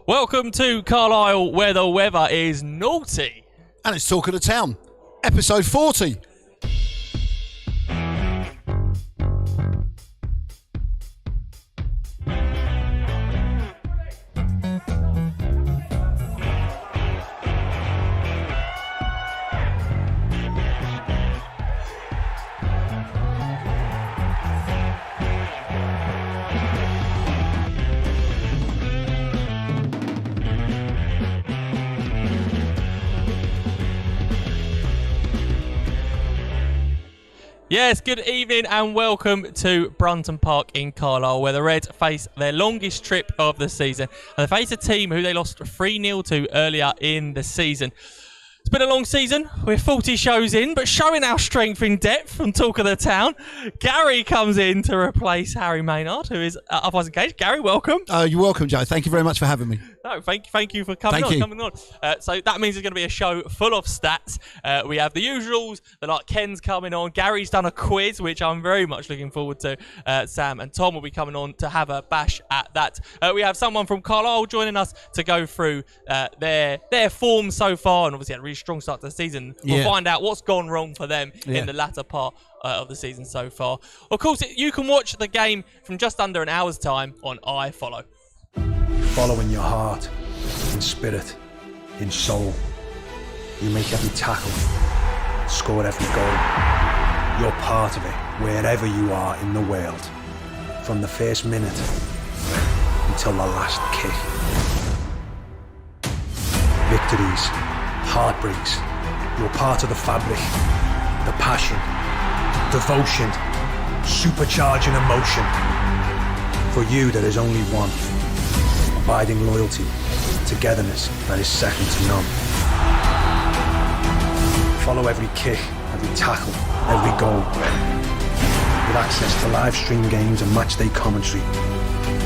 Welcome to Carlisle, where the weather is naughty. And it's Talk of the Town, episode 40. Yes, good evening and welcome to Brunton Park in Carlisle, where the Reds face their longest trip of the season. And they face a team who they lost 3-0 to earlier in the season. It's been a long season. We're 40 shows in, but showing our strength in depth from Talk of the Town, Gary comes in to replace Harry Maynard, who is otherwise engaged. Gary, welcome. You're welcome, Joe. Thank you very much for having me. No, thank you for coming on. So that means it's going to be a show full of stats. We have the usuals, like Ken's coming on. Gary's done a quiz, which I'm very much looking forward to. Sam and Tom will be coming on to have a bash at that. We have someone from Carlisle joining us to go through their form so far, and obviously had a really strong start to the season. We'll find out what's gone wrong for them in the latter part of the season so far. Of course, you can watch the game from just under an hour's time on iFollow. Follow in your heart, in spirit, in soul. You make every tackle, score every goal. You're part of it, wherever you are in the world. From the first minute until the last kick. Victories, heartbreaks. You're part of the fabric, the passion, devotion, supercharging emotion. For you, there is only one. Abiding loyalty, togetherness that is second to none. Follow every kick, every tackle, every goal. With access to live stream games and matchday commentary,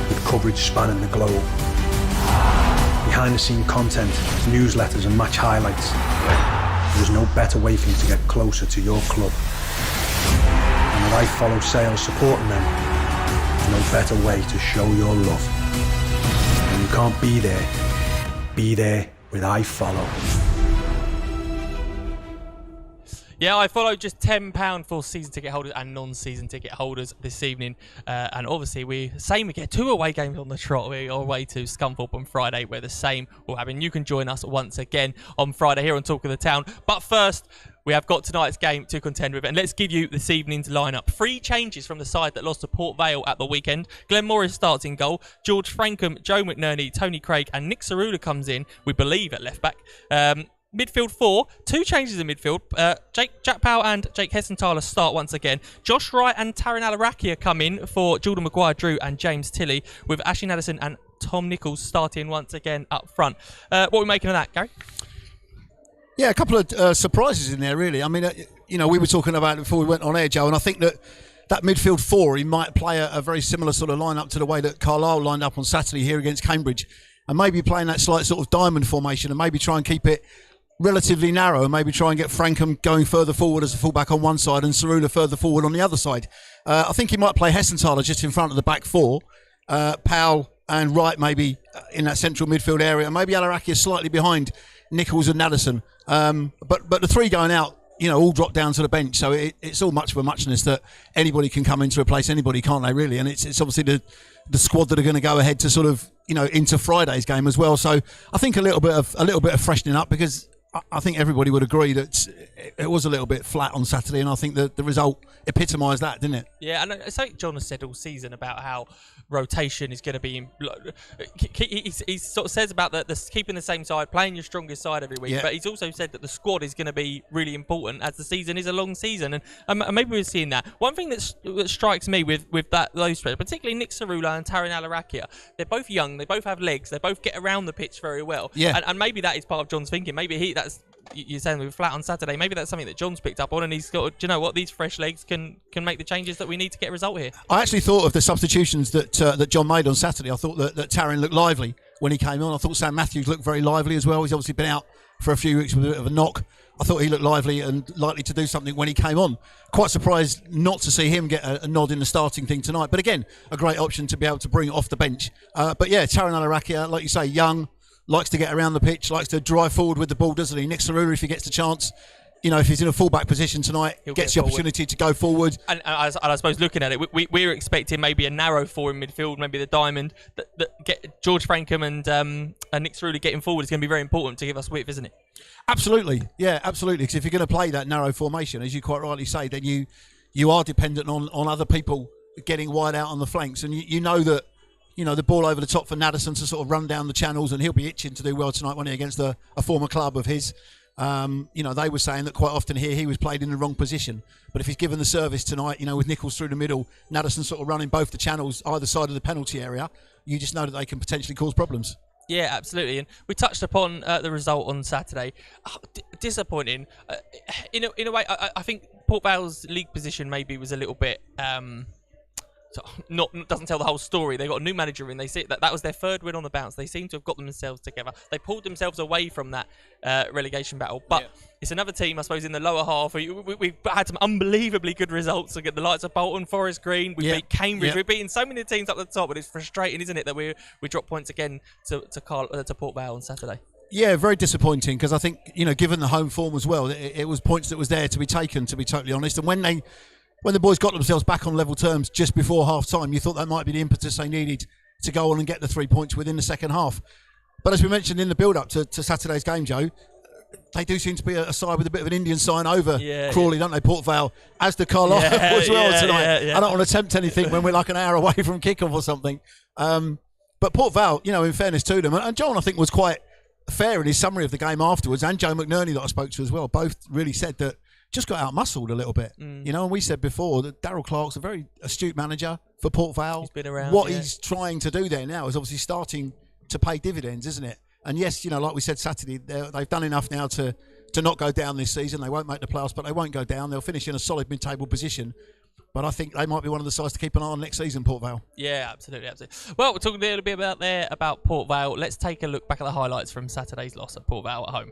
with coverage spanning the globe. Behind the scene content, newsletters and match highlights. There is no better way for you to get closer to your club. And with iFollow sales supporting them, there's no better way to show your love. When you can't be there with iFollow. Yeah, iFollow just £10 for season ticket holders and non-season ticket holders this evening. And obviously, we get 2 away games on the trot. We are away to Scunthorpe on Friday, where the same will happen. You can join us once again on Friday here on Talk of the Town. But first, we have got tonight's game to contend with, and let's give you this evening's lineup. 3 changes from the side that lost to Port Vale at the weekend. Glenn Morris starts in goal. George Frankham, Joe McNerney, Tony Craig, and Nick Cerula comes in, we believe, at left back. Midfield 4, 2 changes in midfield. Jack Powell and Jake Hessenthaler start once again. Josh Wright and Taryn Alarakia come in for Jordan Maguire-Drew and James Tilley, with Ashley Addison and Tom Nichols starting once again up front. What are we making of that, Gary? Yeah, a couple of surprises in there, really. I mean, we were talking about it before we went on air, Joe, and I think that midfield 4, he might play a very similar sort of lineup to the way that Carlisle lined up on Saturday here against Cambridge, and maybe playing that slight sort of diamond formation and maybe try and keep it relatively narrow and maybe try and get Frankham going further forward as a fullback on one side and Cerula further forward on the other side. I think he might play Hessenthaler just in front of the back 4. Powell and Wright maybe in that central midfield area. Maybe Alarakia slightly behind Nichols and Addison. But the 3 going out, all drop down to the bench. So it's all much of a muchness that anybody can come in to replace anybody, can't they, really? And it's obviously the squad that are going to go ahead to sort of, into Friday's game as well. So I think a little bit of freshening up, because I think everybody would agree that it was a little bit flat on Saturday, and I think that the result epitomised that, didn't it? Yeah, and it's like John has said all season about how rotation is going to be. He sort of says about the keeping the same side, playing your strongest side every week, but he's also said that the squad is going to be really important, as the season is a long season, and maybe we're seeing that. One thing that strikes me with those players, particularly Nick Cerula and Taryn Alarakia, they're both young, they both have legs, they both get around the pitch very well. Yeah. And maybe that is part of John's thinking. Maybe you're saying we were flat on Saturday. Maybe that's something that John's picked up on, and he's got, do you know what, these fresh legs can make the changes that we need to get a result here. I actually thought of the substitutions that John made on Saturday. I thought that Taryn looked lively when he came on. I thought Sam Matthews looked very lively as well. He's obviously been out for a few weeks with a bit of a knock. I thought he looked lively and likely to do something when he came on. Quite surprised not to see him get a nod in the starting thing tonight. But again, a great option to be able to bring off the bench. But yeah, Taryn Alarakia, like you say, young, likes to get around the pitch, likes to drive forward with the ball, doesn't he? Nick Cerulli, if he gets the chance, if he's in a fullback position tonight, gets the opportunity to go forward. And I suppose looking at it, we're expecting maybe a narrow four in midfield, maybe the diamond. That get George Frankham and Nick Cerulli getting forward is going to be very important to give us width, isn't it? Absolutely, yeah, absolutely. Because if you're going to play that narrow formation, as you quite rightly say, then you are dependent on other people getting wide out on the flanks, and you know that. The ball over the top for Nadesan to sort of run down the channels, and he'll be itching to do well tonight, won't he, against a former club of his. They were saying that quite often here he was played in the wrong position. But if he's given the service tonight, with Nichols through the middle, Nadesan sort of running both the channels either side of the penalty area, you just know that they can potentially cause problems. Yeah, absolutely. And we touched upon the result on Saturday. Disappointing. In a way, I think Port Vale's league position maybe was a little bit... doesn't tell the whole story. They got a new manager in. They see that was their third win on the bounce. They seem to have got themselves together. They pulled themselves away from that relegation battle. But it's another team, I suppose, in the lower half. We've had some unbelievably good results. Against the likes of Bolton, Forest Green. We beat Cambridge. We've beaten so many teams up the top. But it's frustrating, isn't it, that we drop points again to Port Vale on Saturday. Yeah, very disappointing because I think given the home form as well, it was points that was there to be taken. To be totally honest, and when the boys got themselves back on level terms just before half-time, you thought that might be the impetus they needed to go on and get the 3 points within the second half. But as we mentioned in the build-up to Saturday's game, Joe, they do seem to be a side with a bit of an Indian sign over Crawley, don't they, Port Vale, as the Carlisle as well tonight. I don't want to tempt anything when we're like an hour away from kick-off or something. But Port Vale, in fairness to them, and John, I think, was quite fair in his summary of the game afterwards, and Joe McNerney that I spoke to as well, both really said that just got out-muscled a little bit. And we said before that Darryl Clark's a very astute manager for Port Vale. He's been around, what he's trying to do there now is obviously starting to pay dividends, isn't it? And yes, like we said Saturday, they've done enough now to not go down this season. They won't make the playoffs, but they won't go down. They'll finish in a solid mid-table position. But I think they might be one of the sides to keep an eye on next season, Port Vale. Yeah, absolutely. Well, we're talking a little bit about Port Vale. Let's take a look back at the highlights from Saturday's loss at Port Vale at home.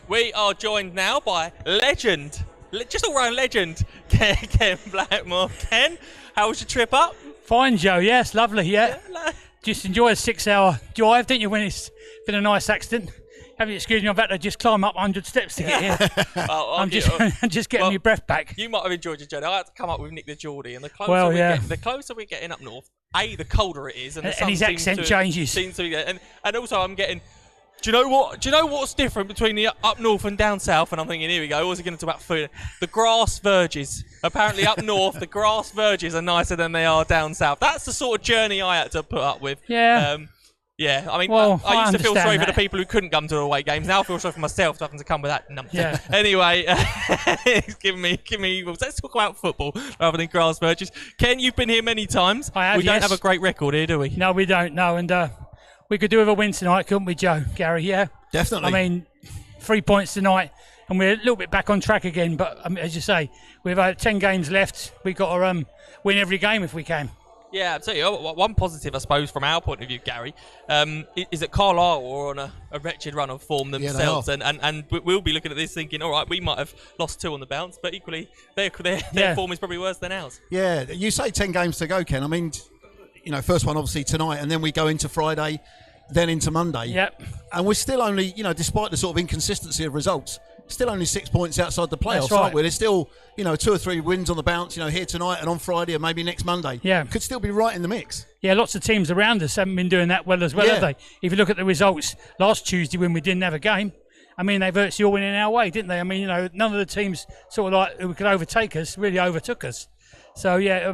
We are joined now by legend, just all-round legend, Ken Blackmore. Ken, how was your trip up? Fine, Joe. Yes, lovely. Yeah. Just enjoy a 6-hour drive, didn't you? When it's been a nice accident. Have you excuse me? I've had to just climb up 100 steps to get here. I'm just getting my breath back. You might have enjoyed your journey. I had to come up with Nick the Geordie, and the closer we're getting up north, the colder it is, and the sun his accent changes. Seems to be, and also I'm getting Do you know what? Do you know what's different between the up north and down south? And I'm thinking, here we go. What's he going to talk about food? The grass verges. Apparently, up north, the grass verges are nicer than they are down south. That's the sort of journey I had to put up with. Yeah. Yeah, I mean, Well, I used to feel sorry for that. the people who couldn't come to away games. Now I feel sorry for myself having to come with that numpty. Yeah. Anyway, it's giving me evils. Let's talk about football rather than grass verges. Ken, you've been here many times. I have, We don't yes. have a great record here, do we? No, we don't. No, and we could do with a win tonight, couldn't we, Joe? Gary, yeah? Definitely. I mean, 3 points tonight, and we're a little bit back on track again. But as you say, we've 10 games left. We've got to win every game if we can. Yeah, absolutely. One positive, I suppose, from our point of view, Gary, is that Carlisle are on a wretched run of form themselves, and we'll be looking at this thinking, all right, we might have lost 2 on the bounce, but equally their form is probably worse than ours. Yeah, you say 10 games to go, Ken. I mean, first one obviously tonight, and then we go into Friday, then into Monday. Yep. And we're still only, despite the sort of inconsistency of results, still only 6 points outside the playoffs, That's right. aren't we? There's still, 2 or 3 wins on the bounce, here tonight and on Friday and maybe next Monday. Yeah. Could still be right in the mix. Yeah, lots of teams around us haven't been doing that well as well, Yeah. have they? If you look at the results last Tuesday when we didn't have a game, I mean, they virtually all went in our way, didn't they? I mean, none of the teams sort of like who could overtake us really overtook us. So, yeah.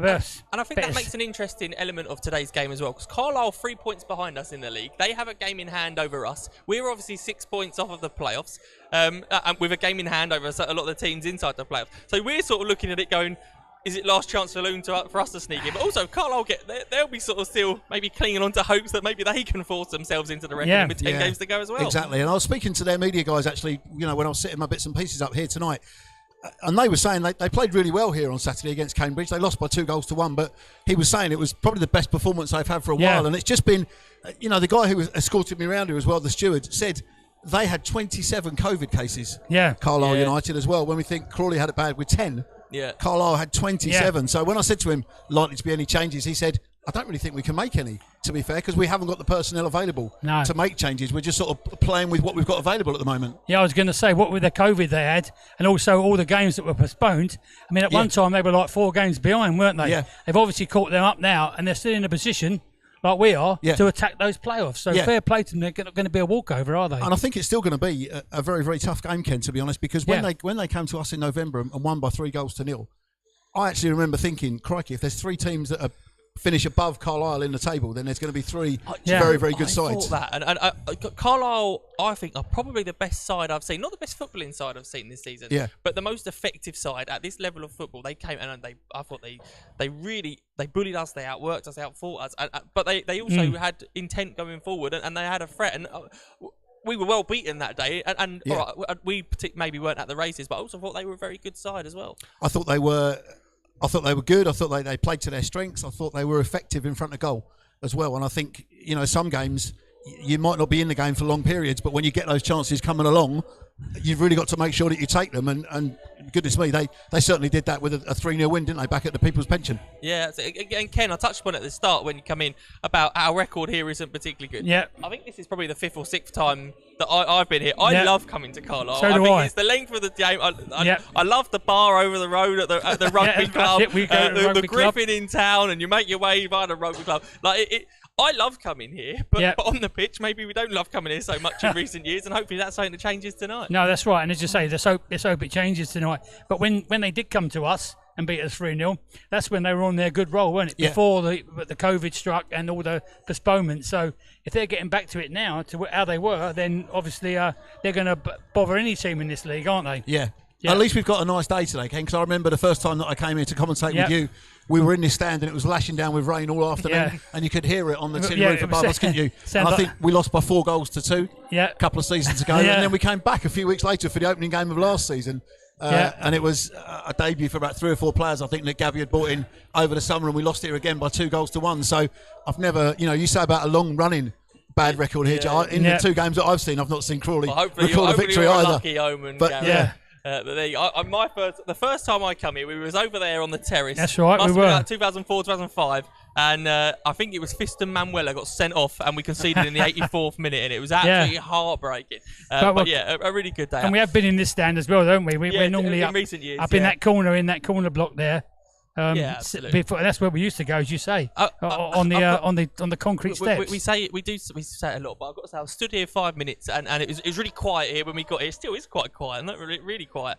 And I think that makes an interesting element of today's game as well, because Carlisle 3 points behind us in the league. They have a game in hand over us. We're obviously 6 points off of the playoffs, and with a game in hand over us, a lot of the teams inside the playoffs. So we're sort of looking at it going, is it last chance saloon for us to sneak in? But also, Carlisle they'll be sort of still maybe clinging on to hopes that maybe they can force themselves into the reckoning with 10 games to go as well. Exactly. And I was speaking to their media guys actually, when I was setting my bits and pieces up here tonight. And they were saying they played really well here on Saturday against Cambridge. They lost by 2-1, but he was saying it was probably the best performance they've had for a while. And it's just been, the guy who escorted me around here as well, the steward, said they had 27 COVID cases. Yeah. Carlisle United as well. When we think Crawley had it bad with 10, Carlisle had 27. So when I said to him, likely to be any changes, he said, I don't really think we can make any, to be fair, because we haven't got the personnel available to make changes. We're just sort of playing with what we've got available at the moment. Yeah, I was going to say, what with the COVID they had, and also all the games that were postponed. I mean, at one time they were like 4 games behind, weren't they? Yeah. They've obviously caught them up now, and they're still in a position, like we are, to attack those playoffs. So fair play to them. They're not going to be a walkover, are they? And I think it's still going to be a very, very tough game, Ken, to be honest, because when they came to us in November and won by 3-0, I actually remember thinking, crikey, if there's 3 teams that are finish above Carlisle in the table, then there's going to be 3 very, very good sides. I thought that. And Carlisle, I think, are probably the best side I've seen. Not the best footballing side I've seen this season, but the most effective side at this level of football. They came and I thought they bullied us, they outworked us, outfought us, but they also had intent going forward, and they had a threat. And we were well beaten that day, and all right, we maybe weren't at the races, but I also thought they were a very good side as well. I thought they were good. I thought they played to their strengths. I thought they were effective in front of goal as well. And I think, some games you might not be in the game for long periods, but when you get those chances coming along, you've really got to make sure that you take them. And goodness me, they certainly did that with a 3-0 win, didn't they, back at the People's Pension? Yeah. And Ken, I touched upon it at the start when you come in about our record here isn't particularly good. Yeah. I think this is probably the 5th or 6th time that I've been here. I love coming to Carlisle. So do I. It's the length of the game. I love the bar over the road at the rugby club, the Griffin in town, and you make your way via the rugby club. I love coming here, but on the pitch, maybe we don't love coming here so much in recent years, and hopefully that's something that changes tonight. No, that's right. And as you say, let's hope it changes tonight. But when they did come to us and beat us 3-0, that's when they were on their good roll, weren't it? Yeah. Before the COVID struck and all the postponements. So if they're getting back to it now, to how they were, then obviously they're going to bother any team in this league, aren't they? Yeah. At least we've got a nice day today, Ken, because I remember the first time that I came here to commentate with you, we were in this stand and it was lashing down with rain all afternoon, and you could hear it on the tin roof above us, couldn't you? And I think we lost by 4-2 a couple of seasons ago, and then we came back a few weeks later for the opening game of last season. And it was a debut for about 3 or 4 players, I think, that Gabby had bought in over the summer, and we lost here again by 2-1. So I've never, you say about a long running bad record here, Joe. In the 2 games that I've seen, I've not seen Crawley record a victory either. Lucky omen, but Gary. The first time I come here, we was over there on the terrace. That's right, Must we have been were. like 2004, 2005, and I think it was Fiston Manuela got sent off, and we conceded in the 84th minute, and it was absolutely heartbreaking. A really good day. And we have been in this stand as well, don't we? We're normally in up, recent years, up in that corner block there. absolutely. That's where we used to go, as you say, on the concrete steps. We say it a lot, but I've got to say I stood here 5 minutes and it was really quiet here when we got here. It still is quite quiet, not really quiet.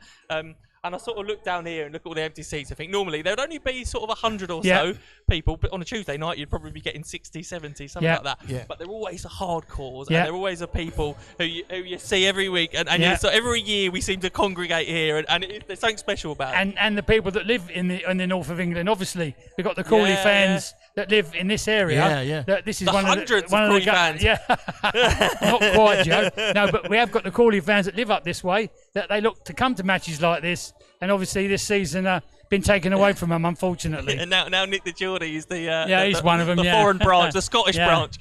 And I sort of look down here and look at all the empty seats. I think normally there'd only be sort of 100 or so people, but on a Tuesday night you'd probably be getting 60, 70, something like that. Yeah. But they're always hardcores, and they're always people who you see every week, and so every year we seem to congregate here, and there's something special about it. And the people that live in the north of England, obviously we've got the Crawley fans that live in this area. This is one hundreds of the Crawley fans. Yeah, not quite, Joe. No, but we have got the Crawley fans that live up this way, that they look to come to matches like this. And obviously this season been taken away from them, unfortunately. And now Nick the Geordie is he's one of them. The foreign branch, the Scottish branch.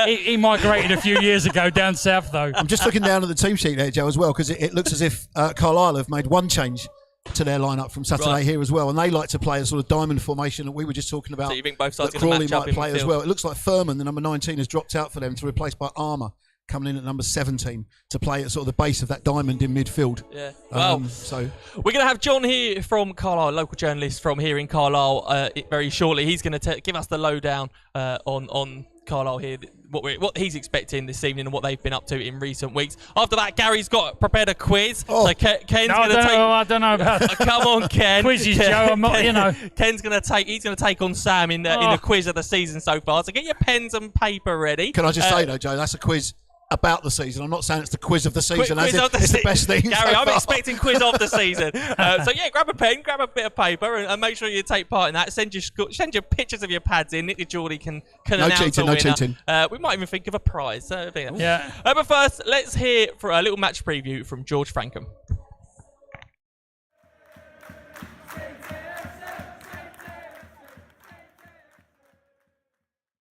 He migrated a few years ago down south, though. I'm just looking down at the team sheet there, Joe, as well, because it looks as if Carlisle have made one change to their lineup from Saturday here as well, and they like to play a sort of diamond formation that we were just talking about. So you think both sides that Crawley match up might play in as well. It looks like Furman, the number 19, has dropped out for them to replace by Armour, coming in at number 17 to play at sort of the base of that diamond in midfield. Yeah. Well, so we're going to have John here from Carlisle, local journalist from here in Carlisle, very shortly. He's going to give us the lowdown on Carlisle here, what he's expecting this evening and what they've been up to in recent weeks. After that, Gary's prepared a quiz. Oh. So Ken's going to take. I don't know about come on, Ken. Quizzes, Joe. I'm not, Ken's going to take on Sam in the quiz of the season so far. So get your pens and paper ready. Can I just say though, Joe, that's a quiz about the season. I'm not saying it's the quiz of the season. It's the best thing. Gary, I'm expecting quiz of the season. So grab a pen, grab a bit of paper, and make sure you take part in that. Send your pictures of your pads in. Nick the Geordie can announce cheating, a winner. No cheating. We might even think of a prize. But first, let's hear for a little match preview from George Frankham.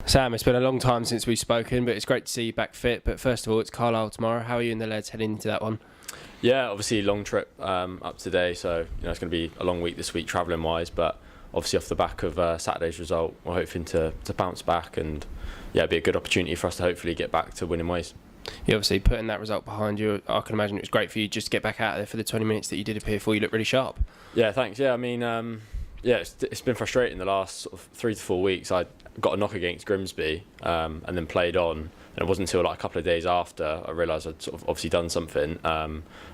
Sam, it's been a long time since we've spoken, but it's great to see you back fit. But first of all, it's Carlisle tomorrow. How are you and the lads heading into that one? Yeah, obviously long trip up today, so it's going to be a long week this week travelling wise. But obviously off the back of Saturday's result, we're hoping to bounce back, and it'd be a good opportunity for us to hopefully get back to winning ways. Yeah, obviously putting that result behind you, I can imagine it was great for you just to get back out there for the 20 minutes that you did appear for. You look really sharp. Yeah, thanks. Yeah, I mean, it's been frustrating the last sort of 3 to 4 weeks. I got a knock against Grimsby and then played on, and it wasn't until like a couple of days after I realised I'd sort of obviously done something.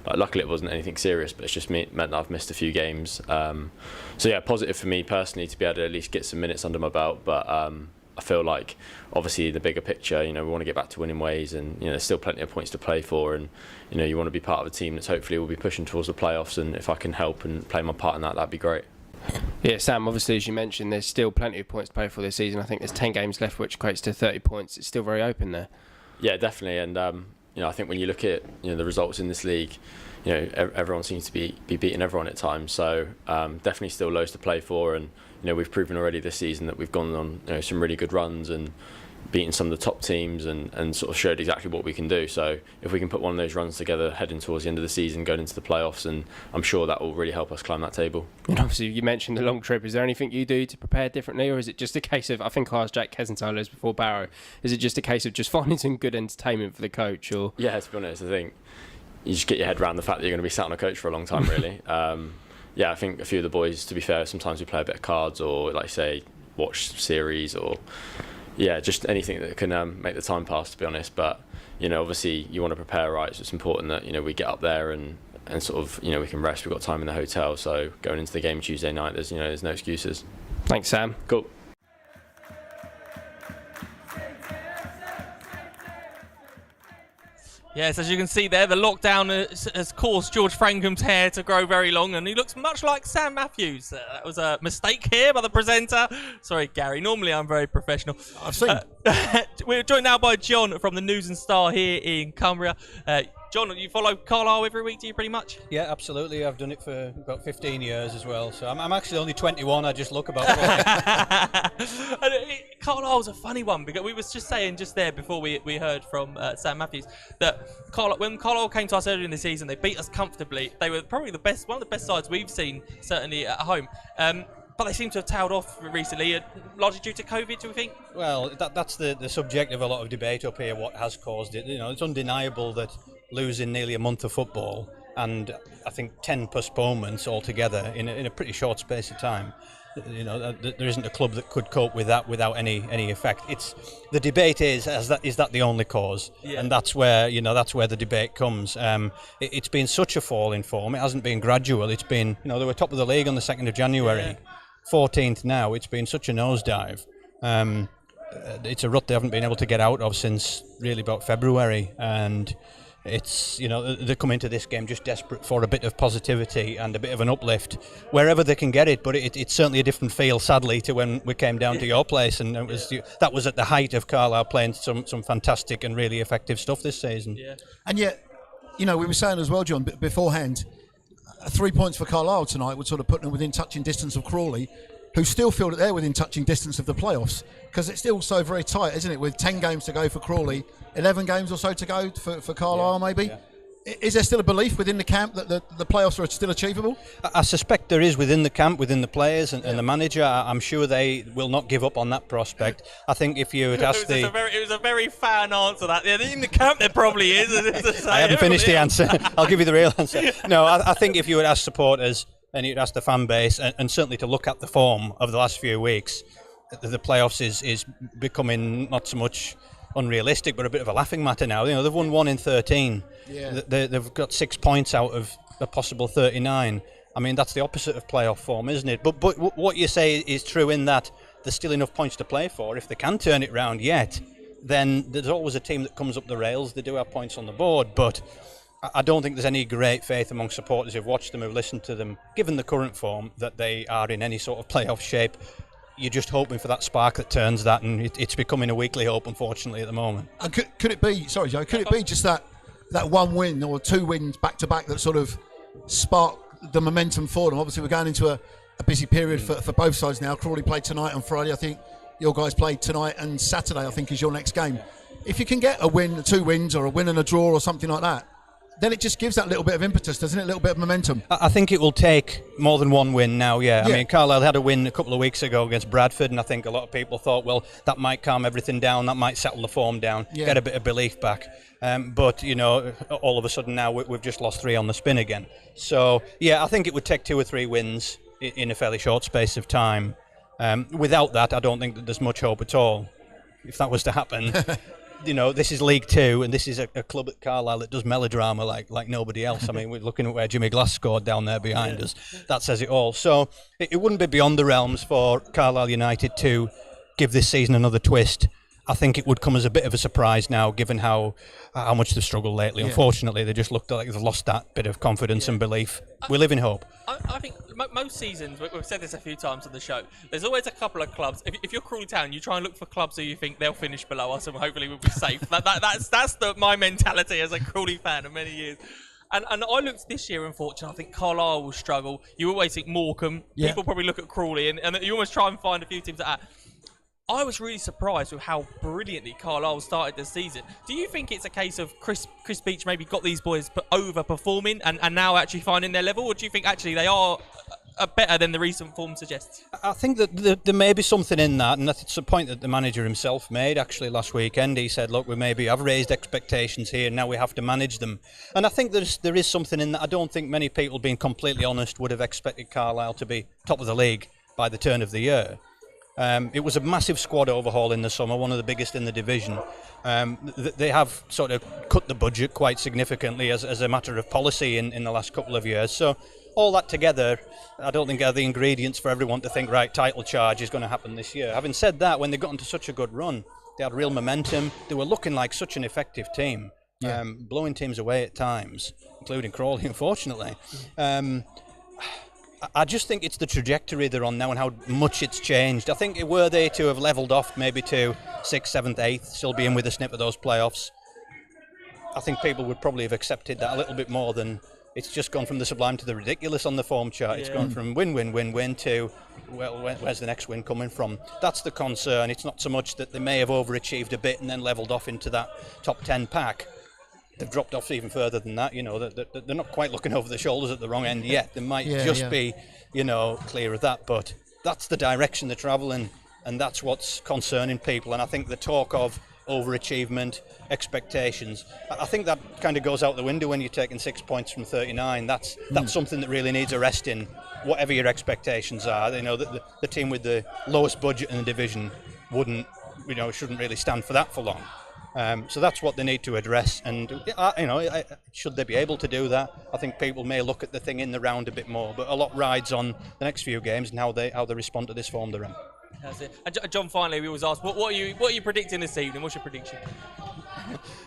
Luckily it wasn't anything serious, but it's just meant that I've missed a few games. Positive for me personally to be able to at least get some minutes under my belt, but I feel like obviously the bigger picture, we want to get back to winning ways, and there's still plenty of points to play for, and you want to be part of a team that's hopefully will be pushing towards the playoffs, and if I can help and play my part in that, that'd be great. Yeah, Sam, obviously, as you mentioned, there's still plenty of points to play for this season. I think there's 10 games left, which equates to 30 points. It's still very open there. Yeah, definitely. And, I think when you look at the results in this league, everyone seems to be beating everyone at times. So definitely still loads to play for. And, we've proven already this season that we've gone on some really good runs and beaten some of the top teams and sort of showed exactly what we can do. So if we can put one of those runs together heading towards the end of the season, going into the playoffs, and I'm sure that will really help us climb that table. And obviously you mentioned the long trip. Is there anything you do to prepare differently, or is it just a case of, I think I asked Jack Kesentine before Barrow, is it just a case of just finding some good entertainment for the coach? Or Yeah, to be honest, I think you just get your head around the fact that you're going to be sat on a coach for a long time, really. I think a few of the boys, to be fair, sometimes we play a bit of cards or, like say, watch series or just anything that can make the time pass, to be honest. But obviously you want to prepare right, so it's important that we get up there and sort of we can rest. We've got time in the hotel, so going into the game Tuesday night, there's no excuses. Thanks, Sam. Cool. Yes, as you can see there, the lockdown has caused George Frankham's hair to grow very long, and he looks much like Sam Matthews. That was a mistake here by the presenter. Sorry, Gary. Normally I'm very professional. I've seen. We're joined now by John from the News and Star here in Cumbria. John, you follow Carlisle every week, do you, pretty much? Yeah, absolutely. I've done it for about 15 years as well. So I'm actually only 21. I just look about 40. Carlisle's a funny one, because we was just saying just there before we heard from Sam Matthews that when Carlisle came to us earlier in the season, they beat us comfortably. They were probably one of the best sides we've seen, certainly at home. But they seem to have tailed off recently, largely due to COVID, do we think? Well, that's the subject of a lot of debate up here, what has caused it. It's undeniable that losing nearly a month of football and I think 10 postponements altogether in a pretty short space of time There isn't a club that could cope with that without any effect. It's the debate is that the only cause, and that's where the debate comes. It's been such a fall in form. It hasn't been gradual. It's been they were top of the league on the 2nd of January, 14th now. It's been such a nosedive. It's a rut they haven't been able to get out of since really about February, and it's they come into this game just desperate for a bit of positivity and a bit of an uplift wherever they can get it. But it's certainly a different feel, sadly, to when we came down to your place, and that was at the height of Carlisle playing some fantastic and really effective stuff this season. Yeah. And yet, we were saying as well, John, beforehand, 3 points for Carlisle tonight would sort of put them within touching distance of Crawley, who still feel that they're within touching distance of the playoffs, because it's still so very tight, isn't it? With 10 games to go for Crawley, 11 games or so to go for Carlisle, maybe. Yeah. Is there still a belief within the camp that the playoffs are still achievable? I suspect there is within the camp, within the players and the manager. I'm sure they will not give up on that prospect. I think if you had asked it was a very fan answer, that. Yeah, in the camp there probably is. I haven't finished the answer. I'll give you the real answer. No, I think if you had asked supporters and you'd ask the fan base, and certainly to look at the form of the last few weeks, the playoffs is becoming not so much unrealistic, but a bit of a laughing matter now. They've won 1 in 13. Yeah. They've got 6 points out of a possible 39. I mean, that's the opposite of playoff form, isn't it? But what you say is true in that there's still enough points to play for. If they can turn it round yet, then there's always a team that comes up the rails. They do have points on the board, but I don't think there's any great faith among supporters who've watched them, who've listened to them, given the current form, that they are in any sort of playoff shape. You're just hoping for that spark that turns that, and it's becoming a weekly hope, unfortunately, at the moment. And could it be, sorry Joe, could it be just that one win or 2 wins back to back that sort of spark the momentum for them? Obviously, we're going into a busy period for both sides now. Crawley played tonight and Friday. I think your guys played tonight, and Saturday, I think, is your next game. If you can get a win, 2 wins, or a win and a draw or something like that, then it just gives that little bit of impetus, doesn't it? A little bit of momentum. I think it will take more than one win now, yeah. I mean, Carlisle had a win a couple of weeks ago against Bradford, and I think a lot of people thought, well, that might calm everything down, that might settle the form down, get a bit of belief back. But, all of a sudden now we've just lost 3 on the spin again. So, yeah, I think it would take 2 or 3 wins in a fairly short space of time. Without that, I don't think that there's much hope at all, if that was to happen. This is League Two, and this is a club at Carlisle that does melodrama like nobody else. I mean, we're looking at where Jimmy Glass scored down there behind us. That says it all. So it wouldn't be beyond the realms for Carlisle United to give this season another twist. I think it would come as a bit of a surprise now, given how much they've struggled lately. Yeah. Unfortunately, they just looked like they've lost that bit of confidence and belief. We live in hope. I think most seasons, we've said this a few times on the show, there's always a couple of clubs. If you're Crawley Town, you try and look for clubs who you think they'll finish below us and hopefully we'll be safe. That's my mentality as a Crawley fan of many years. And I looked this year, unfortunately, I think Carlisle will struggle. You always think Morecambe. Yeah. People probably look at Crawley and you almost try and find a few teams that I was really surprised with how brilliantly Carlisle started this season. Do you think it's a case of Chris Beach maybe got these boys overperforming and now actually finding their level, or do you think actually they are better than the recent form suggests? I think that there may be something in that, and that's a point that the manager himself made actually last weekend. He said, look, we maybe have raised expectations here, and now we have to manage them. And I think there is something in that. I don't think many people, being completely honest, would have expected Carlisle to be top of the league by the turn of the year. It was a massive squad overhaul in the summer, one of the biggest in the division. They have sort of cut the budget quite significantly as a matter of policy in the last couple of years. So all that together, I don't think are the ingredients for everyone to think, right, title charge is going to happen this year. Having said that, when they got into such a good run, they had real momentum. They were looking like such an effective team, blowing teams away at times, including Crawley, unfortunately. I just think it's the trajectory they're on now and how much it's changed. I think were they to have levelled off maybe to 6th, 7th, 8th, still being with a snip of those playoffs, I think people would probably have accepted that a little bit more than it's just gone from the sublime to the ridiculous on the form chart. It's gone from win to, well, where's the next win coming from? That's the concern. It's not so much that they may have overachieved a bit and then levelled off into that top 10 pack. They've dropped off even further than that. They're not quite looking over their shoulders at the wrong end yet. They might be, clear of that. But that's the direction they're travelling, and that's what's concerning people. And I think the talk of overachievement, expectations. I think that kind of goes out the window when you're taking 6 points from 39. That's something that really needs arresting, whatever your expectations are. You know, the team with the lowest budget in the division shouldn't really stand for that for long. So that's what they need to address. And should they be able to do that, I think people may look at the thing in the round a bit more. But a lot rides on the next few games and how they respond to this form they're in. That's it. And John, finally, we always ask, what are you predicting this evening? What's your prediction?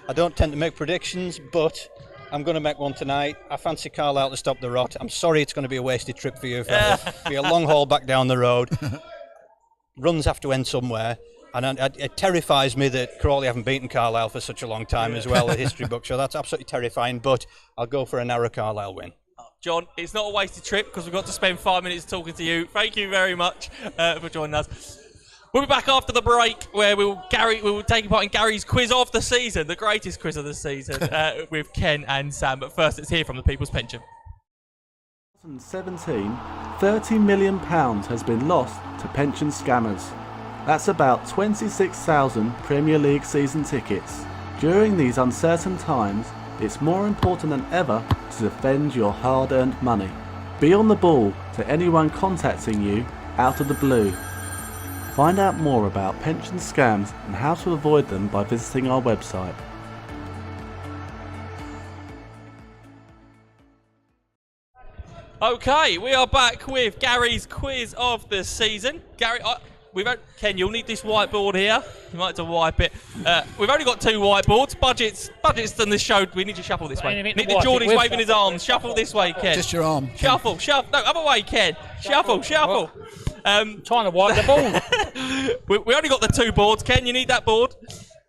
I don't tend to make predictions, but I'm going to make one tonight. I fancy Carlisle to stop the rot. I'm sorry it's going to be a wasted trip for you. It'll be a long haul back down the road. Runs have to end somewhere. And it terrifies me that Crawley haven't beaten Carlisle for such a long time as well, the history book. So that's absolutely terrifying, but I'll go for a narrow Carlisle win. John, it's not a wasted trip because we've got to spend 5 minutes talking to you. Thank you very much for joining us. We'll be back after the break where we will take part in Gary's quiz of the season, the greatest quiz of the season, with Ken and Sam. But first, let's hear from the People's Pension. 2017, £30 million has been lost to pension scammers. That's about 26,000 Premier League season tickets. During these uncertain times, it's more important than ever to defend your hard-earned money. Be on the ball to anyone contacting you out of the blue. Find out more about pension scams and how to avoid them by visiting our website. Okay, we are back with Gary's quiz of the season. Gary, Ken, you'll need this whiteboard here. You might have to wipe it. We've only got 2 whiteboards. Budgets on this show. We need to shuffle this way. Nick the Geordie's waving his arms. Shuffle this way, Ken. Just your arm. Shuffle. No, other way, Ken. Shuffle. Trying to wipe the ball. we only got the 2 boards. Ken, you need that board.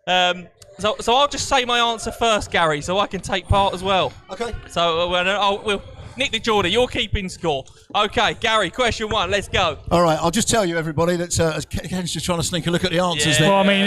So I'll just say my answer first, Gary, so I can take part as well. Okay. So we'll Nick the Geordie, you're keeping score. Okay, Gary, question 1, let's go. All right, I'll just tell you, everybody, that Ken's just trying to sneak a look at the answers there. Well, I mean,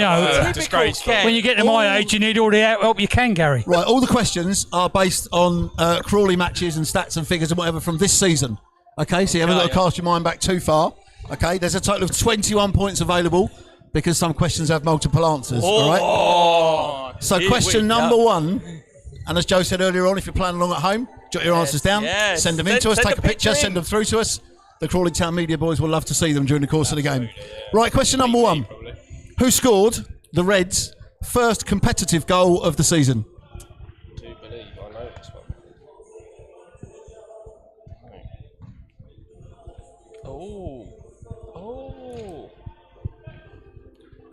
when you get to my age, you need all the help you can, Gary. Right, all the questions are based on Crawley matches and stats and figures and whatever from this season. Okay, so you haven't got to cast your mind back too far. Okay, there's a total of 21 points available because some questions have multiple answers. All right. So question number 1, and as Joe said earlier on, if you're playing along at home, jot your answers down, send them in to us, take a picture, send them through to us. The Crawley Town media boys will love to see them during the course of the game. Right, question number 1. Who scored the Reds' first competitive goal of the season? I do believe I know this one.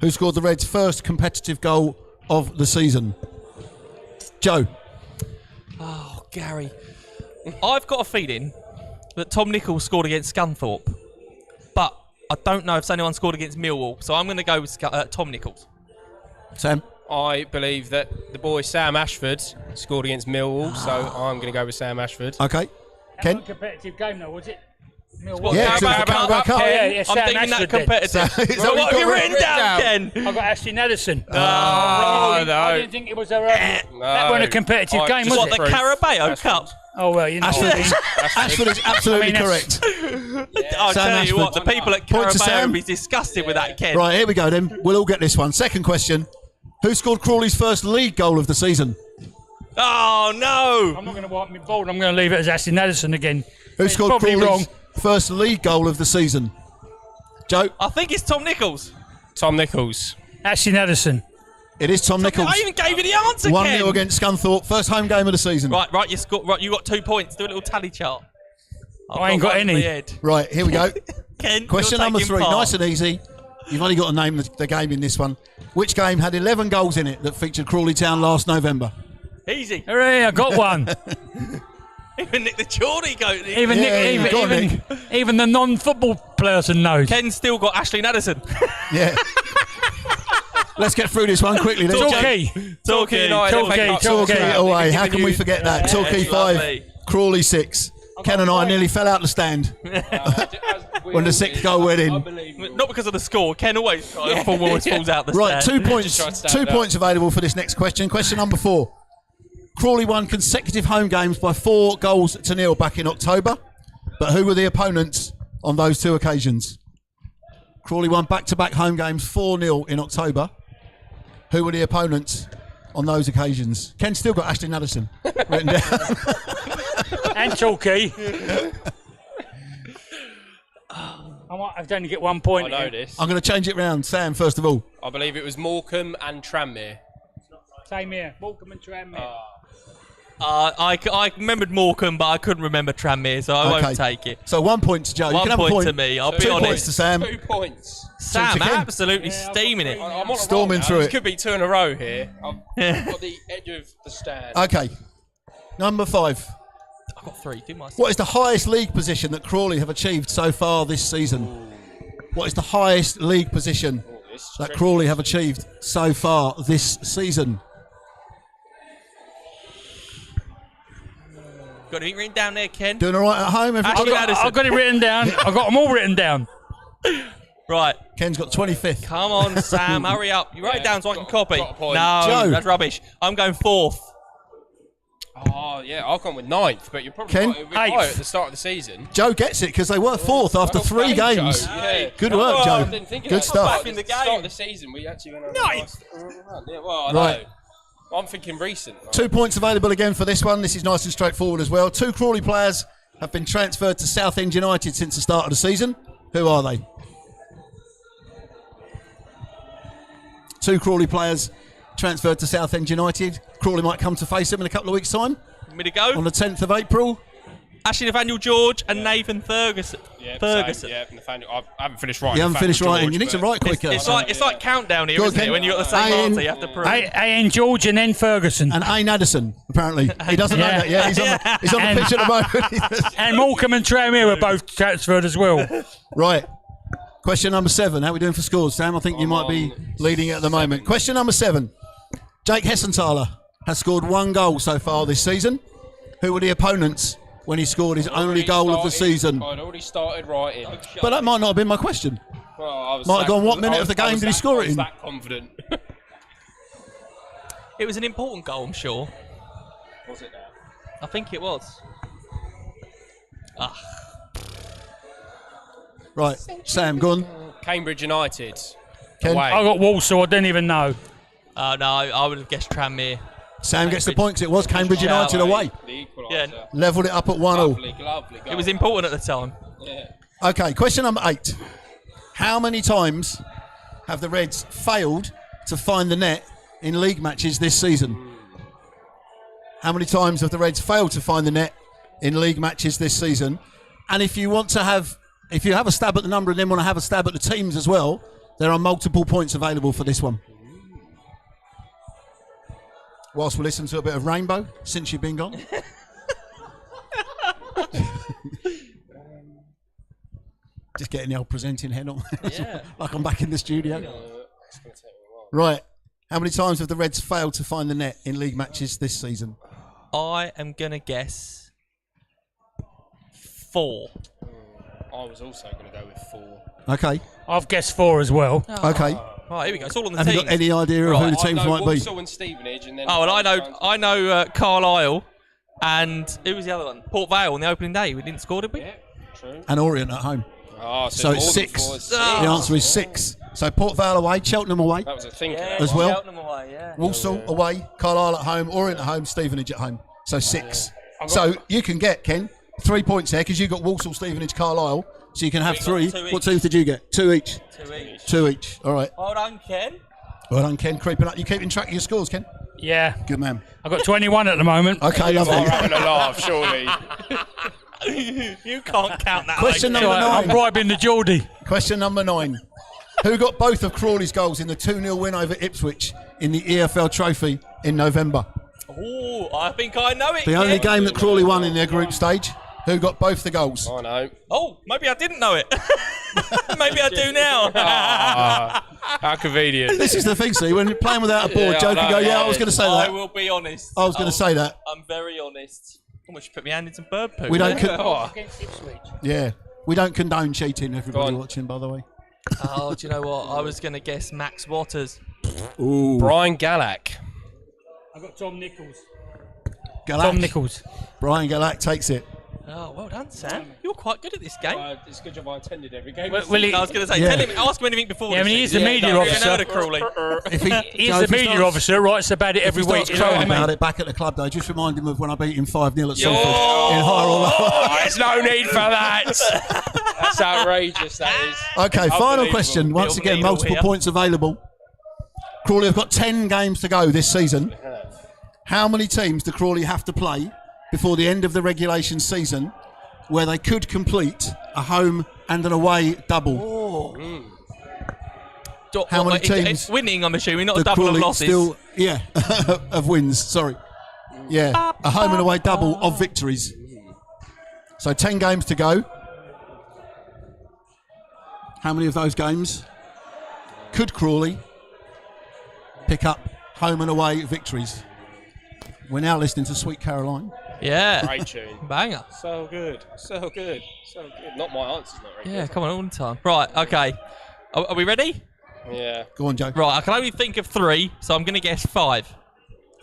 Who scored the Reds' first competitive goal of the season? Joe. Oh, Gary. I've got a feeling that Tom Nichols scored against Scunthorpe, but I don't know if anyone scored against Millwall, so I'm going to go with Tom Nichols. Sam? I believe that the boy Sam Ashford scored against Millwall, so I'm going to go with Sam Ashford. Okay. Ken? That was a competitive game, though, was it? What, yeah, Carabao Cup. Yeah, I'm thinking that competitive. What have you written down, Ken? I got Ashley Nelson. No. I didn't think it was a... that wasn't a competitive game, was what, it? the Carabao Cup? Oh, well, you know. Ashford is absolutely correct. I'll Sam tell you what, Ashford. the people at Carabao will be disgusted with that, Ken. Right, here we go then. We'll all get this one. Second question. Who scored Crawley's first league goal of the season? Oh, no. I'm not going to wipe my board. I'm going to leave it as Ashley Nelson again. Who scored Crawley's first league goal of the season? Joe? I think it's Tom Nichols. Tom Nichols. Ashley Nelson. It is Tom Nichols. I even gave you the answer, 1-0 against Scunthorpe. First home game of the season. Right, you scored. Right, you got 2 points. Do a little tally chart. I ain't got any. Right, here we go. Ken, question number 3. Part. Nice and easy. You've only got to name the game in this one. Which game had 11 goals in it that featured Crawley Town last November? Easy. Hooray, I got one. Even Nick the Geordie got it. Even the non-football person knows. Ken's still got Ashley Naddison. Yeah. Let's get through this one quickly. Torquay away. How can we forget that? Torquay 5, Crawley 6. Ken and I nearly fell out the stand when the 6th goal went in. Not because of the score. Ken always falls out the stand. Right, 2 points. 2 points available for this next question. Question number 4. Crawley won consecutive home games by 4-0 back in October. But who were the opponents on those 2 occasions? Crawley won back-to-back home games 4-0 in October. Who were the opponents on those occasions? Ken's still got Ashley Addison written down. And Chalky. I might have to only get 1 point. I know here. this. I'm going to change it round. Sam, first of all. I believe it was Morecambe and Tranmere. Same here. Morecambe and Tranmere. I remembered Morecambe, but I couldn't remember Tranmere, so I won't take it. So 1 point to Joe. You 1 can have a point point to me. I'll be 2 honest. points to Sam. 2 points. Sam, to Ken. absolutely steaming it. I'm on a Storming roll through now. it. This could be 2 in a row here. I've got the edge of the stand. Okay. Number 5. I've got 3. Do my What is the highest league position that Crawley have achieved so far this season? What is the highest league position that Crawley have achieved so far this season? Got it written down there, Ken. Doing all right at home, everybody? I've got it written down. I've got them all written down. Right. Ken's got 25th. Come on, Sam, hurry up. You write it down so I can copy. got a point. No, Joe. that's rubbish. I'm going 4th. Oh, yeah, I've gone with 9th, but you're probably Ken? right, it'll be higher at the start of the season. Joe gets it because they were 4th after 3 Well, games. Joe, yeah. Good work, I Joe. didn't think of Good that. stuff. At the start of the season, we actually went on Ninth. Yeah, well, I Right. know. I'm thinking recent. 2 points available again for this one. This is nice and straightforward as well. 2 Crawley players have been transferred to Southend United since the start of the season. Who are they? 2 Crawley players transferred to Southend United. Crawley might come to face them in a couple of weeks' time. Want me to go? On the 10th of April. Ashley Nathaniel George and Nathan Ferguson. Yeah, Ferguson. Yeah, Nathaniel. I haven't finished writing. You haven't finished Nathaniel writing. George, You need to but- write quicker. It's like countdown here, Go on, isn't it? Ken. When you've got the same Ian. answer, you have to prove. A.N. George and then Ferguson. And Ian Addison, apparently. He doesn't know that yet. He's on the And- pitch at the moment. And Morecambe and Tranmere were both transferred as well. Right. Question number 7. How are we doing for scores, Sam? I think you might be leading it at the moment. Question number 7. Jake Hessenthaler has scored 1 goal so far this season. Who were the opponents when he scored his only goal of the season? I'd already started writing. But that might not have been my question. Well, I was Might have that- gone, what minute I of the was- I game was did he that- score it I was in? that confident. It was an important goal, I'm sure. Was it now? I think it was. Right. Sam, go on. Cambridge United. Ken? Away. I got Walsall. I didn't even know. No, I would have guessed Tranmere. Sam gets the point 'cause it was Cambridge United away. The equaliser. Yeah. Levelled it up at 1-0. Lovely goal. It was important at the time. Yeah. Okay, question number 8. How many times have the Reds failed to find the net in league matches this season? How many times have the Reds failed to find the net in league matches this season? And if you have a stab at the number and then want to have a stab at the teams as well, there are multiple points available for this one. Whilst we listen to a bit of Rainbow since you've been gone. Just getting the old presenting head on. Yeah. Like I'm back in the studio. Right. How many times have the Reds failed to find the net in league matches this season? I am going to guess 4. I was also going to go with 4. Okay. I've guessed 4 as well. Okay. Right, here we go. It's all on the Have you teams. got any idea of who the I teams know might be? Walsall and Stevenage, and then. Oh, well, I know Carlisle and who was the other one? Port Vale on the opening day. We didn't score, did we? Yeah, true. And Orient at home. Oh, So it's more than 6. 4, it's The 6. answer is 6. So Port Vale away, Cheltenham away, That was a thinker. As well. Cheltenham away, yeah. Walsall away, Carlisle at home, Orient at home, Stevenage at home. So 6. So you can get, Ken, 3 points there because you got Walsall, Stevenage, Carlisle. So you can have 3. 2 each. What teams did you get? 2 each. 2 each. 2 each. All right. Well done, Ken. Well done, Ken. Creeping up. You keeping track of your scores, Ken? Yeah. Good man. I've got 21 at the moment. Okay, You're lovely. having a laugh, surely. You can't count that. Question like, number I'm 9. bribing the Geordie. Question number 9. Who got both of Crawley's goals in the 2-0 win over Ipswich in the EFL Trophy in November? Oh, I think I know it. The only Ken. game that Crawley won in their group stage. Who got both the goals? I know. Oh, maybe I didn't know it. Maybe I do now. How convenient. This is the thing, see, when you're playing without a board, Yeah, Joe I can know, go, yeah, yeah. I was going to say I that. will be honest. I was going to say that. I'm very honest. Almost should put my hand in some bird poo. We don't, Oh, yeah, we don't condone cheating. Everybody Go on. watching, by the way. Oh, do you know what? I was going to guess Max Waters. Ooh, Brian Gallack. I've got Tom Nichols. Galak. Tom Nichols. Brian Galak takes it. Oh, well done, Sam. You're quite good at this game. It's a good job I attended every game. I was going to say, tell him, ask him anything before. Yeah, I mean, he's the media officer. He's the media officer, writes about it every week. If he starts crowing about it back at the club, though, just remind him of when I beat him 5-0 at Salford in Higher. There's no need for that. That's outrageous, that is. Okay, final question. Once again, multiple points available. Crawley have got 10 games to go this season. How many teams do Crawley have to play before the end of the regulation season where they could complete a home and an away double? How many teams? It's winning, I'm assuming, not a double of losses. Of wins, sorry. Yeah, a home and away double of victories. So 10 games to go. How many of those games could Crawley pick up home and away victories? We're now listening to Sweet Caroline. Yeah. Great tune. Banger. So good. So good. So good. Not my answer's not very good. Yeah, come on, all the time. Right, okay. Are we ready? Yeah. Go on, Joe. Right, I can only think of 3, so I'm going to guess 5.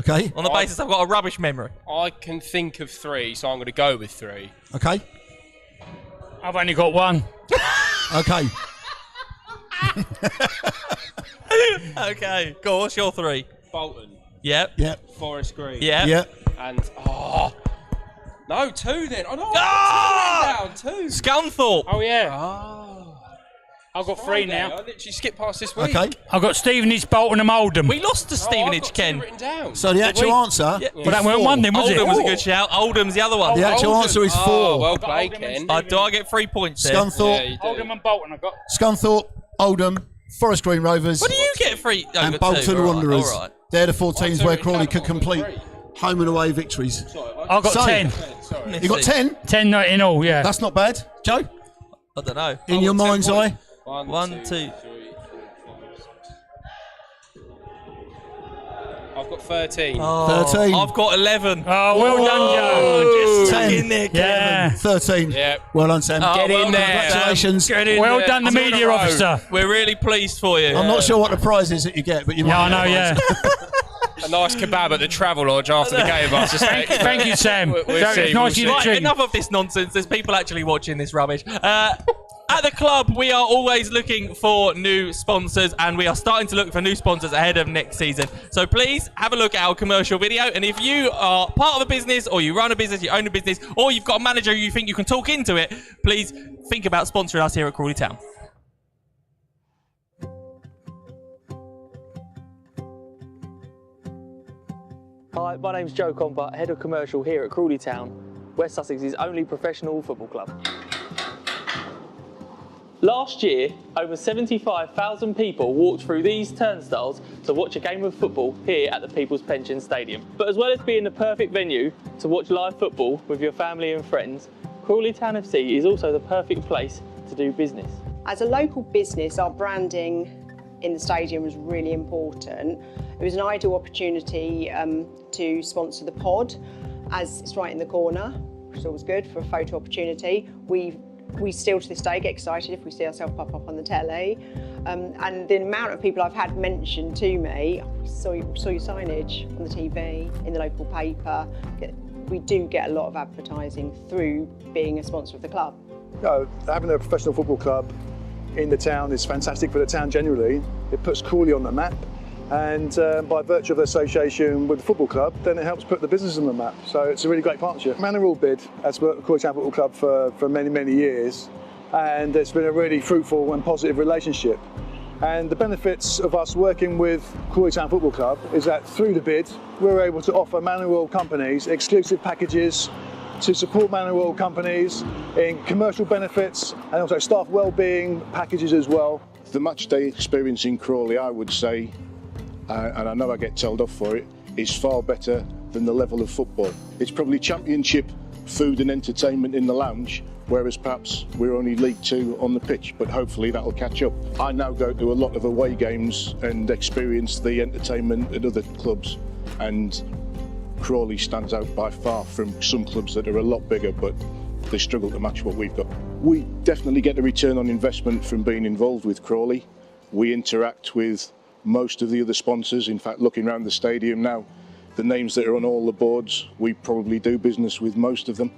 Okay. On the basis I've got a rubbish memory. I can think of 3, so I'm going to go with 3. Okay. I've only got 1. Okay. Okay, go on, what's your 3? Bolton. Yep. Yep. Forest Green. Yep. Yep. And, no, 2 then. Oh, no. Ah! 2 down, 2. Scunthorpe. Oh, yeah. I've got 3 now. I literally skipped past this week. Okay. I've got Stevenage, Bolton and Oldham. We lost to Stevenage, I've got Ken. 2 written down. So the actual answer is Well, that weren't 1 then, was it? Oldham was a good shout. Oldham's the other one. The actual answer is 4. Oh, well played, Ken. Do I get 3 points there? Scunthorpe, Yeah, you do. Oldham and Bolton I've got. Scunthorpe, Oldham, Forest Green Rovers, What do you get 3? Oh, and you've got 2. Bolton Wanderers. All right. They're the 4 teams two where in Crawley total, could complete 3. home and away victories. I've got So- 10. You got 10? 10 in all, yeah. That's not bad. Joe, I don't know. in your mind's eye? 1, 2. I've got 13. 13. I've got 11. Oh, well done, Joe. Just 10. in there, Kevin. Yeah. 13. Yep. Well done, Sam. Get in there. Congratulations. Get in Well there. done, the 2 in a media row. officer. We're really pleased for you. I'm not sure what the prize is that you get, but you Yeah, I might know, get a prize. yeah. A nice kebab at the Travel Lodge after the game, I suspect. Thank you, Sam. We'll It's see, nice of you to Right, treat. enough of this nonsense. There's people actually watching this rubbish. At the club, we are always looking for new sponsors, and we are starting to look for new sponsors ahead of next season. So please have a look at our commercial video, and if you are part of a business, or you run a business, you own a business, or you've got a manager you think you can talk into it, please think about sponsoring us here at Crawley Town. Hi, my name's Joe Compa, Head of Commercial here at Crawley Town, West Sussex's only professional football club. Last year, over 75,000 people walked through these turnstiles to watch a game of football here at the People's Pension Stadium. But as well as being the perfect venue to watch live football with your family and friends, Crawley Town FC is also the perfect place to do business. As a local business, our branding in the stadium was really important. It was an ideal opportunity to sponsor the pod, as it's right in the corner, which is always good for a photo opportunity. We still to this day get excited if we see ourselves pop up on the telly. And the amount of people I've had mention to me, saw your signage on the TV, in the local paper. We do get a lot of advertising through being a sponsor of the club. Having a professional football club in the town is fantastic for the town generally. It puts Crawley on the map, and by virtue of the association with the football club, then it helps put the business on the map. So it's a really great partnership. Manor Rule bid has worked with Crawley Town Football Club for many, many years, and it's been a really fruitful and positive relationship. And the benefits of us working with Crawley Town Football Club is that through the bid, we're able to offer Manor Rule companies exclusive packages to support Manor Rule companies in commercial benefits and also staff wellbeing packages as well. The match day experience in Crawley, I would say, and I know I get told off for it, is far better than the level of football. It's probably championship food and entertainment in the lounge, whereas perhaps we're only League 2 on the pitch, but hopefully that'll catch up. I now go to a lot of away games and experience the entertainment at other clubs, and Crawley stands out by far from some clubs that are a lot bigger, but they struggle to match what we've got. We definitely get a return on investment from being involved with Crawley. We interact with most of the other sponsors. In fact, looking around the stadium now, the names that are on all the boards, we probably do business with most of them.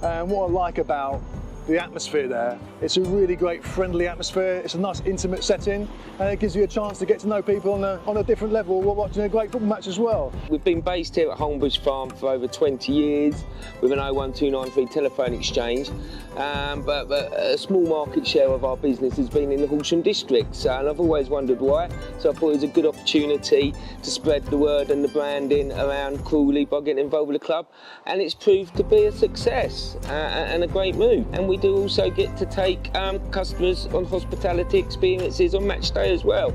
And what I like about the atmosphere there, it's a really great friendly atmosphere. It's a nice intimate setting, and it gives you a chance to get to know people on a different level while watching a great football match as well. We've been based here at Holmbush Farm for over 20 years with an 01293 telephone exchange, but a small market share of our business has been in the Horsham district, and I've always wondered why. So I thought it was a good opportunity to spread the word and the branding around Crawley by getting involved with the club, and it's proved to be a success and a great move. And we do also get to take customers on hospitality experiences on match day as well,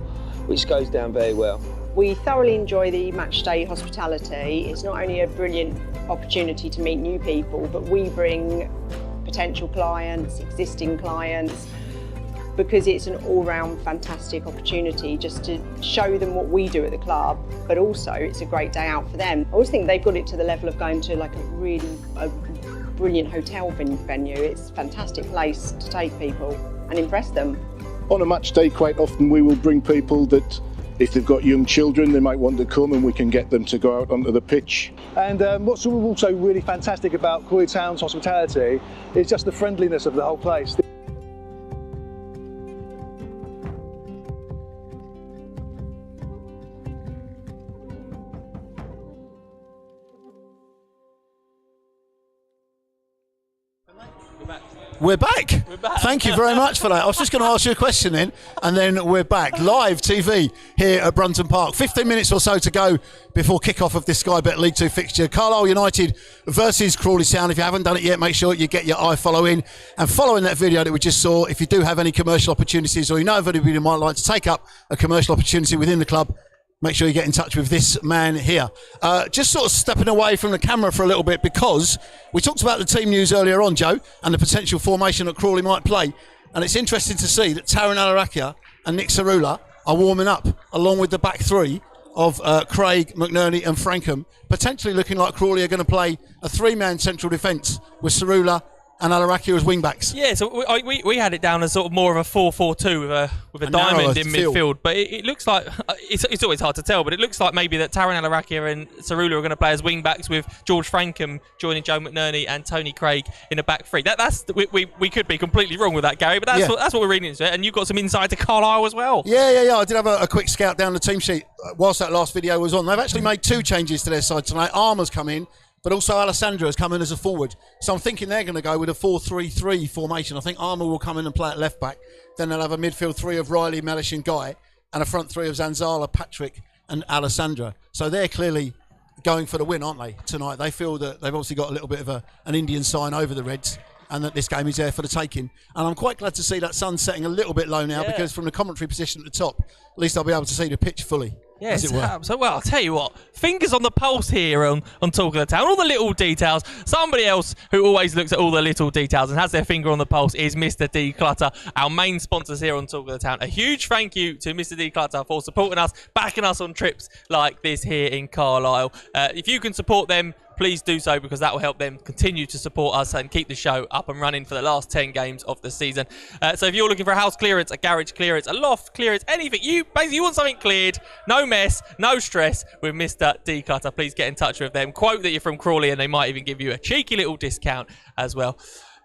which goes down very well. We thoroughly enjoy the match day hospitality. It's not only a brilliant opportunity to meet new people, but we bring potential clients, existing clients, because it's an all-round fantastic opportunity just to show them what we do at the club, but also it's a great day out for them. I always think they've got it to the level of going to like a brilliant hotel venue. It's a fantastic place to take people and impress them. On a match day, quite often we will bring people that, if they've got young children, they might want to come, and we can get them to go out onto the pitch. And what's also really fantastic about Crawley Town's hospitality is just the friendliness of the whole place. We're back. Thank you very much for that. I was just going to ask you a question then, and then we're back. Live TV here at Brunton Park. 15 minutes or so to go before kick-off of this Sky Bet League 2 fixture. Carlisle United versus Crawley Town. If you haven't done it yet, make sure you get your iFollow in. And following that video that we just saw, if you do have any commercial opportunities, or you know of anybody who might like to take up a commercial opportunity within the club, make sure you get in touch with this man here. Just sort of stepping away from the camera for a little bit, because we talked about the team news earlier on, Joe, and the potential formation that Crawley might play. And it's interesting to see that Taran Alarakia and Nick Cerula are warming up, along with the back three of Craig, McNerney and Frankham, potentially looking like Crawley are going to play a three-man central defence with Cerula and Alarakia as wing-backs. Yeah, so we had it down as sort of more of a 4-4-2 with a diamond in midfield. But it looks like, it's always hard to tell, but it looks like maybe that Taran Alarakia and Cerula are going to play as wing-backs, with George Frankham joining Joe McNerney and Tony Craig in a back three. We could be completely wrong with that, Gary, but that's what we're reading into it. And you've got some insight to Carlisle as well. Yeah. I did have a quick scout down the team sheet whilst that last video was on. They've actually made two changes to their side tonight. Armour's come in, but also Alessandro has come in as a forward. So I'm thinking they're going to go with a 4-3-3 formation. I think Armour will come in and play at left back. Then they'll have a midfield three of Riley, Mellish and Guy, and a front three of Zanzala, Patrick and Alessandro. So they're clearly going for the win, aren't they, tonight? They feel that they've obviously got a little bit of an Indian sign over the Reds, and that this game is there for the taking. And I'm quite glad to see that sun setting a little bit low now, because from the commentary position at the top, at least I'll be able to see the pitch fully. Yes, so well, I'll tell you what, fingers on the pulse here on Talk of the Town, all the little details. Somebody else who always looks at all the little details and has their finger on the pulse is Mr. Declutter, our main sponsors here on Talk of the Town. A huge thank you to Mr. Declutter for supporting us, backing us on trips like this here in Carlisle. If you can support them, please do so, because that will help them continue to support us and keep the show up and running for the last 10 games of the season. So if you're looking for a house clearance, a garage clearance, a loft clearance, anything, you want something cleared, no mess, no stress, with Mr. Declutter, please get in touch with them. Quote that you're from Crawley and they might even give you a cheeky little discount as well.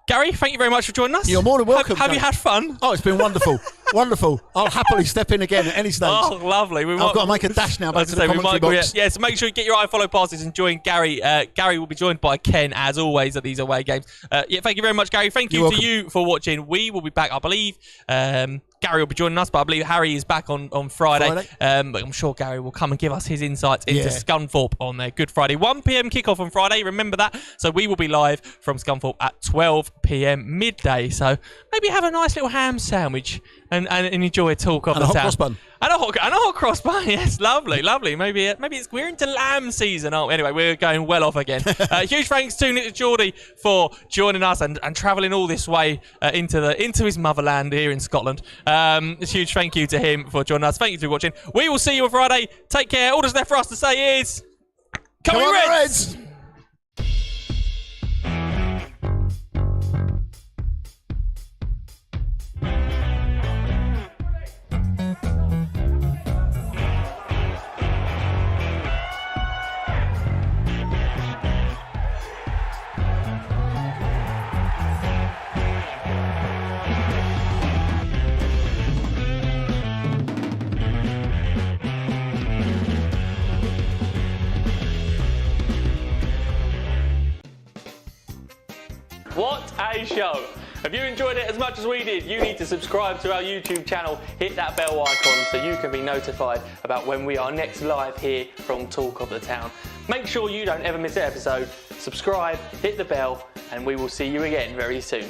Gary, thank you very much for joining us. You're more than welcome. Have you had fun? Oh, it's been wonderful. Wonderful. I'll happily step in again at any stage. Oh, lovely. I've got to make a dash now back to the commentary box. Yeah, so make sure you get your iFollow passes and join Gary. Gary will be joined by Ken, as always, at these away games. Thank you very much, Gary. Thank you to you for watching. We will be back, I believe. Gary will be joining us, but I believe Harry is back on Friday. But I'm sure Gary will come and give us his insights into Scunthorpe on their Good Friday. 1 p.m. kickoff on Friday, remember that. So we will be live from Scunthorpe at 12 p.m. midday. So maybe have a nice little ham sandwich and enjoy a talk of the town. And a hot cross bun. Yes, lovely. Maybe we're into lamb season. Oh, anyway, we're going well off again. Huge thanks to Nick Geordie for joining us and travelling all this way into his motherland here in Scotland. A huge thank you to him for joining us. Thank you for watching. We will see you on Friday. Take care. All that's left for us to say is, come on, Reds! today's show. If you enjoyed it as much as we did, you need to subscribe to our YouTube channel, hit that bell icon so you can be notified about when we are next live here from Talk of the Town. Make sure you don't ever miss an episode, subscribe, hit the bell, and we will see you again very soon.